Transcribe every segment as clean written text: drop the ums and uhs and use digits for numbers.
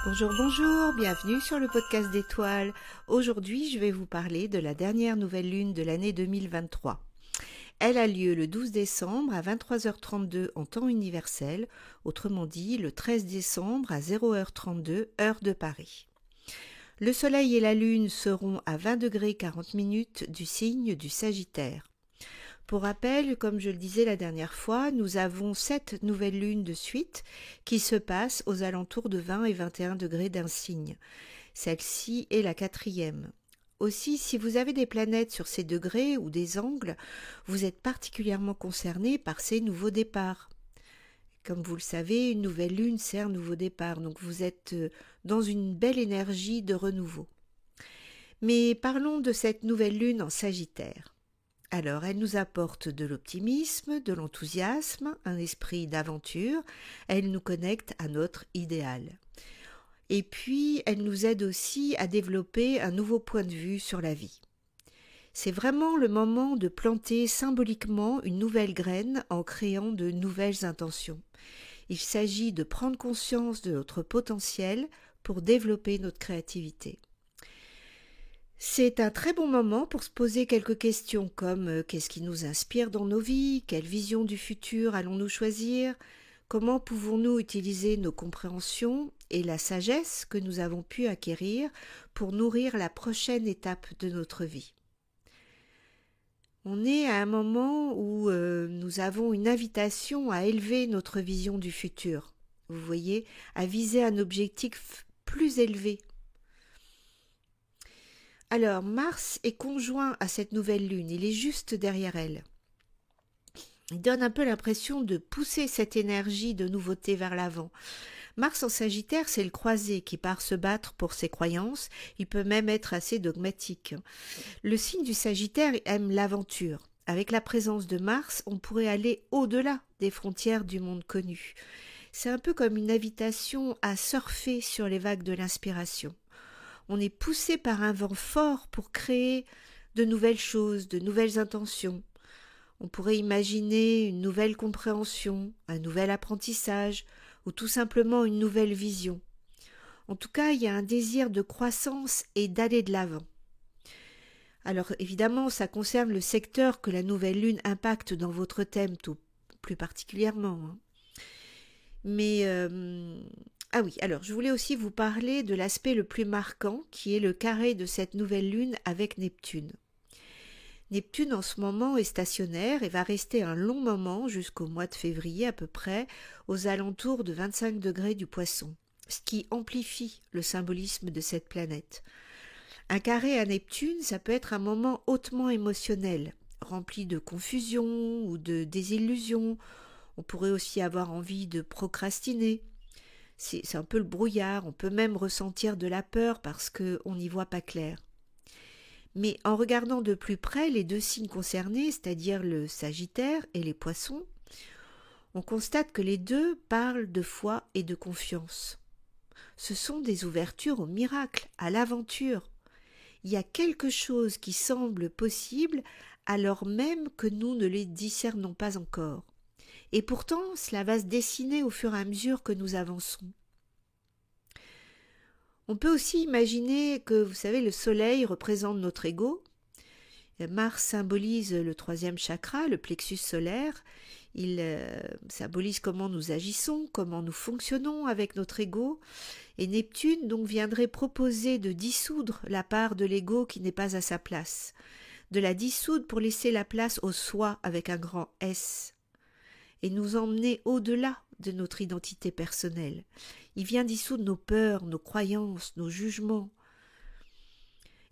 Bonjour, bonjour, bienvenue sur le podcast d'Étoiles. Aujourd'hui, je vais vous parler de la dernière nouvelle lune de l'année 2023. Elle a lieu le 12 décembre à 23h32 en temps universel, autrement dit le 13 décembre à 0h32 heure de Paris. Le Soleil et la Lune seront à 20 degrés 40 minutes du signe du Sagittaire. Pour rappel, comme je le disais la dernière fois, nous avons 7 nouvelles lunes de suite qui se passent aux alentours de 20 et 21 degrés d'un signe. Celle-ci est la 4e. Aussi, si vous avez des planètes sur ces degrés ou des angles, vous êtes particulièrement concerné par ces nouveaux départs. Comme vous le savez, une nouvelle lune, c'est un nouveau départ, donc vous êtes dans une belle énergie de renouveau. Mais parlons de cette nouvelle lune en Sagittaire. Alors, elle nous apporte de l'optimisme, de l'enthousiasme, un esprit d'aventure, elle nous connecte à notre idéal. Et puis, elle nous aide aussi à développer un nouveau point de vue sur la vie. C'est vraiment le moment de planter symboliquement une nouvelle graine en créant de nouvelles intentions. Il s'agit de prendre conscience de notre potentiel pour développer notre créativité. C'est un très bon moment pour se poser quelques questions comme qu'est-ce qui nous inspire dans nos vies, quelle vision du futur allons-nous choisir, comment pouvons-nous utiliser nos compréhensions et la sagesse que nous avons pu acquérir pour nourrir la prochaine étape de notre vie. On est à un moment où nous avons une invitation à élever notre vision du futur, vous voyez, à viser un objectif plus élevé. Alors, Mars est conjoint à cette nouvelle lune, il est juste derrière elle. Il donne un peu l'impression de pousser cette énergie de nouveauté vers l'avant. Mars en Sagittaire, c'est le croisé qui part se battre pour ses croyances, il peut même être assez dogmatique. Le signe du Sagittaire aime l'aventure. Avec la présence de Mars, on pourrait aller au-delà des frontières du monde connu. C'est un peu comme une invitation à surfer sur les vagues de l'inspiration. On est poussé par un vent fort pour créer de nouvelles choses, de nouvelles intentions. On pourrait imaginer une nouvelle compréhension, un nouvel apprentissage ou tout simplement une nouvelle vision. En tout cas, il y a un désir de croissance et d'aller de l'avant. Alors évidemment, ça concerne le secteur que la nouvelle lune impacte dans votre thème tout plus particulièrement. Mais ah oui, alors je voulais aussi vous parler de l'aspect le plus marquant qui est le carré de cette nouvelle lune avec Neptune. Neptune en ce moment est stationnaire et va rester un long moment jusqu'au mois de février à peu près aux alentours de 25 degrés du Poisson, ce qui amplifie le symbolisme de cette planète. Un carré à Neptune, ça peut être un moment hautement émotionnel, rempli de confusion ou de désillusion. On pourrait aussi avoir envie de procrastiner. C'est un peu le brouillard, on peut même ressentir de la peur parce qu'on n'y voit pas clair. Mais en regardant de plus près les deux signes concernés, c'est-à-dire le Sagittaire et les Poissons, on constate que les deux parlent de foi et de confiance. Ce sont des ouvertures au miracle, à l'aventure. Il y a quelque chose qui semble possible alors même que nous ne les discernons pas encore. Et pourtant, cela va se dessiner au fur et à mesure que nous avançons. On peut aussi imaginer que, vous savez, le soleil représente notre ego. Mars symbolise le 3e chakra, le plexus solaire. Il symbolise comment nous agissons, comment nous fonctionnons avec notre ego. Et Neptune donc viendrait proposer de dissoudre la part de l'ego qui n'est pas à sa place. De la dissoudre pour laisser la place au soi avec un grand S. Et nous emmener au-delà de notre identité personnelle. Il vient dissoudre nos peurs, nos croyances, nos jugements.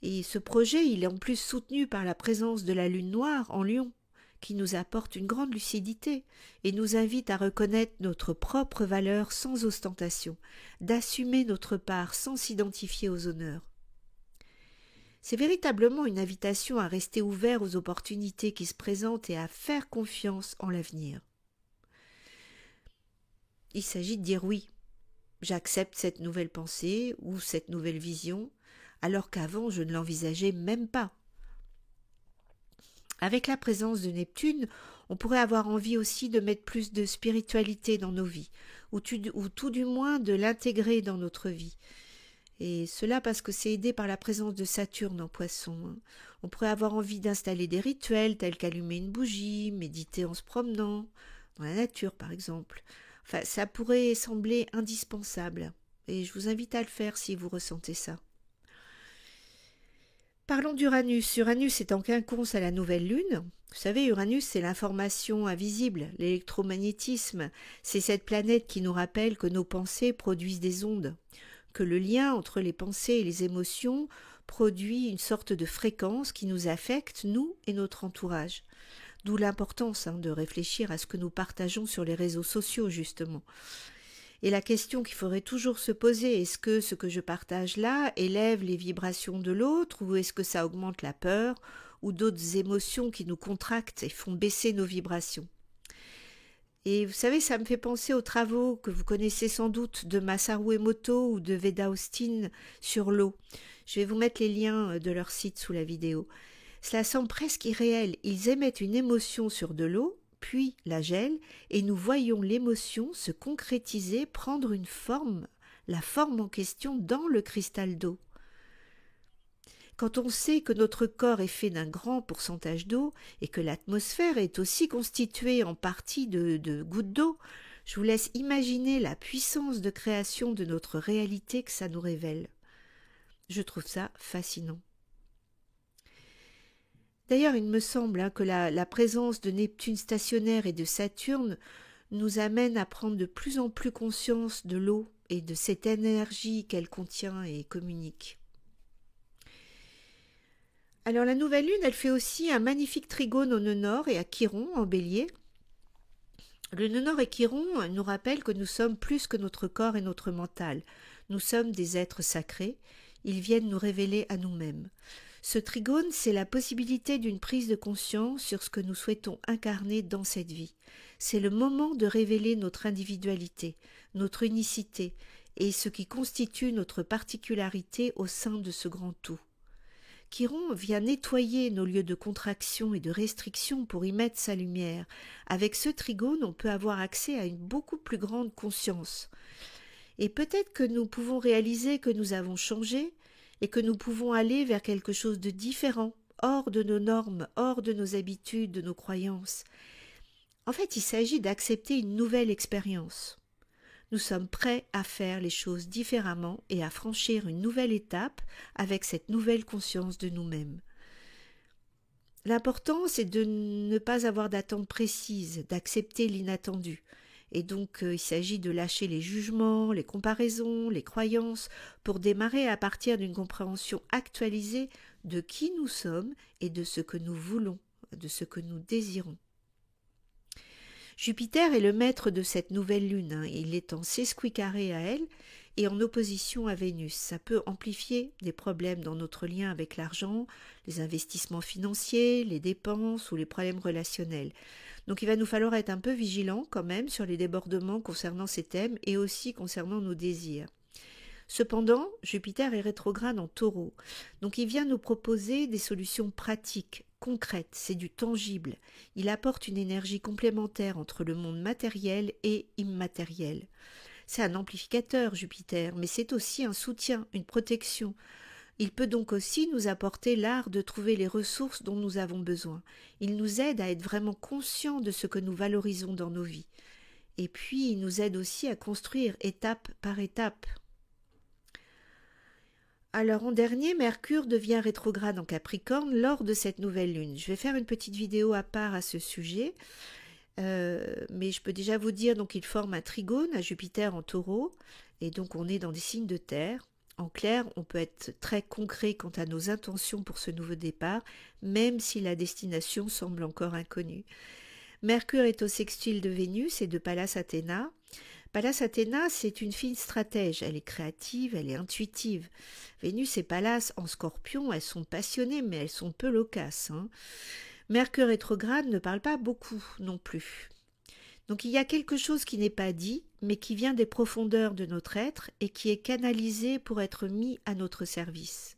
Et ce projet, il est en plus soutenu par la présence de la lune noire en Lion, qui nous apporte une grande lucidité et nous invite à reconnaître notre propre valeur sans ostentation, d'assumer notre part sans s'identifier aux honneurs. C'est véritablement une invitation à rester ouvert aux opportunités qui se présentent et à faire confiance en l'avenir. Il s'agit de dire oui, j'accepte cette nouvelle pensée ou cette nouvelle vision, alors qu'avant je ne l'envisageais même pas. Avec la présence de Neptune, on pourrait avoir envie aussi de mettre plus de spiritualité dans nos vies, ou tout du moins de l'intégrer dans notre vie. Et cela parce que c'est aidé par la présence de Saturne en Poisson, hein. On pourrait avoir envie d'installer des rituels tels qu'allumer une bougie, méditer en se promenant, dans la nature par exemple. Enfin, ça pourrait sembler indispensable, et je vous invite à le faire si vous ressentez ça. Parlons d'Uranus. Uranus est en quinconce à la nouvelle lune. Vous savez, Uranus, c'est l'information invisible, l'électromagnétisme. C'est cette planète qui nous rappelle que nos pensées produisent des ondes, que le lien entre les pensées et les émotions produit une sorte de fréquence qui nous affecte, nous et notre entourage. D'où l'importance de réfléchir à ce que nous partageons sur les réseaux sociaux, justement. Et la question qu'il faudrait toujours se poser, est-ce que ce que je partage là élève les vibrations de l'autre, ou est-ce que ça augmente la peur ou d'autres émotions qui nous contractent et font baisser nos vibrations? Et vous savez, ça me fait penser aux travaux que vous connaissez sans doute de Masaru Emoto ou de Veda Austin sur l'eau. Je vais vous mettre les liens de leur site sous la vidéo. Cela semble presque irréel. Ils émettent une émotion sur de l'eau, puis la gèlent, et nous voyons l'émotion se concrétiser, prendre une forme, la forme en question dans le cristal d'eau. Quand on sait que notre corps est fait d'un grand pourcentage d'eau et que l'atmosphère est aussi constituée en partie de gouttes d'eau, je vous laisse imaginer la puissance de création de notre réalité que ça nous révèle. Je trouve ça fascinant. D'ailleurs, il me semble que la présence de Neptune stationnaire et de Saturne nous amène à prendre de plus en plus conscience de l'eau et de cette énergie qu'elle contient et communique. Alors la nouvelle lune, elle fait aussi un magnifique trigone au nœud nord et à Chiron en bélier. Le nœud nord et Chiron nous rappellent que nous sommes plus que notre corps et notre mental. Nous sommes des êtres sacrés. Ils viennent nous révéler à nous-mêmes. Ce trigone, c'est la possibilité d'une prise de conscience sur ce que nous souhaitons incarner dans cette vie. C'est le moment de révéler notre individualité, notre unicité et ce qui constitue notre particularité au sein de ce grand tout. Chiron vient nettoyer nos lieux de contraction et de restriction pour y mettre sa lumière. Avec ce trigone, on peut avoir accès à une beaucoup plus grande conscience. Et peut-être que nous pouvons réaliser que nous avons changé et que nous pouvons aller vers quelque chose de différent, hors de nos normes, hors de nos habitudes, de nos croyances. En fait, il s'agit d'accepter une nouvelle expérience. Nous sommes prêts à faire les choses différemment et à franchir une nouvelle étape avec cette nouvelle conscience de nous-mêmes. L'important, c'est de ne pas avoir d'attente précise, d'accepter l'inattendu. Et donc, il s'agit de lâcher les jugements, les comparaisons, les croyances, pour démarrer à partir d'une compréhension actualisée de qui nous sommes et de ce que nous voulons, de ce que nous désirons. Jupiter est le maître de cette nouvelle lune, il est en sesquicarré à elle et en opposition à Vénus. Ça peut amplifier des problèmes dans notre lien avec l'argent, les investissements financiers, les dépenses ou les problèmes relationnels. Donc il va nous falloir être un peu vigilants quand même sur les débordements concernant ces thèmes et aussi concernant nos désirs. Cependant, Jupiter est rétrograde en Taureau, donc il vient nous proposer des solutions pratiques, concrètes, c'est du tangible. Il apporte une énergie complémentaire entre le monde matériel et immatériel. C'est un amplificateur, Jupiter, mais c'est aussi un soutien, une protection. Il peut donc aussi nous apporter l'art de trouver les ressources dont nous avons besoin. Il nous aide à être vraiment conscients de ce que nous valorisons dans nos vies. Et puis, il nous aide aussi à construire étape par étape. Alors en dernier, Mercure devient rétrograde en Capricorne lors de cette nouvelle lune. Je vais faire une petite vidéo à part à ce sujet, mais je peux déjà vous dire qu'il forme un trigone à Jupiter en Taureau, et donc on est dans des signes de terre. En clair, on peut être très concret quant à nos intentions pour ce nouveau départ, même si la destination semble encore inconnue. Mercure est au sextile de Vénus et de Pallas Athéna. Pallas Athéna, c'est une fine stratège, elle est créative, elle est intuitive. Vénus et Pallas en Scorpion, elles sont passionnées, mais elles sont peu loquaces. Mercure rétrograde ne parle pas beaucoup non plus. Donc il y a quelque chose qui n'est pas dit, mais qui vient des profondeurs de notre être et qui est canalisé pour être mis à notre service.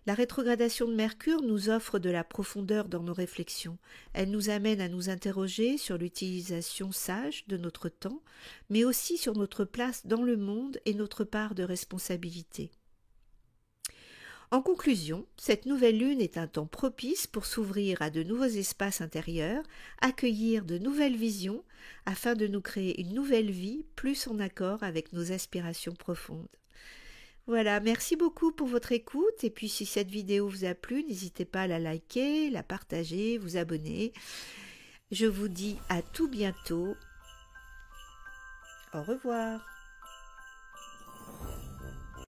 La rétrogradation de Mercure nous offre de la profondeur dans nos réflexions. Elle nous amène à nous interroger sur l'utilisation sage de notre temps, mais aussi sur notre place dans le monde et notre part de responsabilité. En conclusion, cette nouvelle lune est un temps propice pour s'ouvrir à de nouveaux espaces intérieurs, accueillir de nouvelles visions, afin de nous créer une nouvelle vie plus en accord avec nos aspirations profondes. Voilà, merci beaucoup pour votre écoute, et puis si cette vidéo vous a plu, n'hésitez pas à la liker, la partager, vous abonner. Je vous dis à tout bientôt. Au revoir.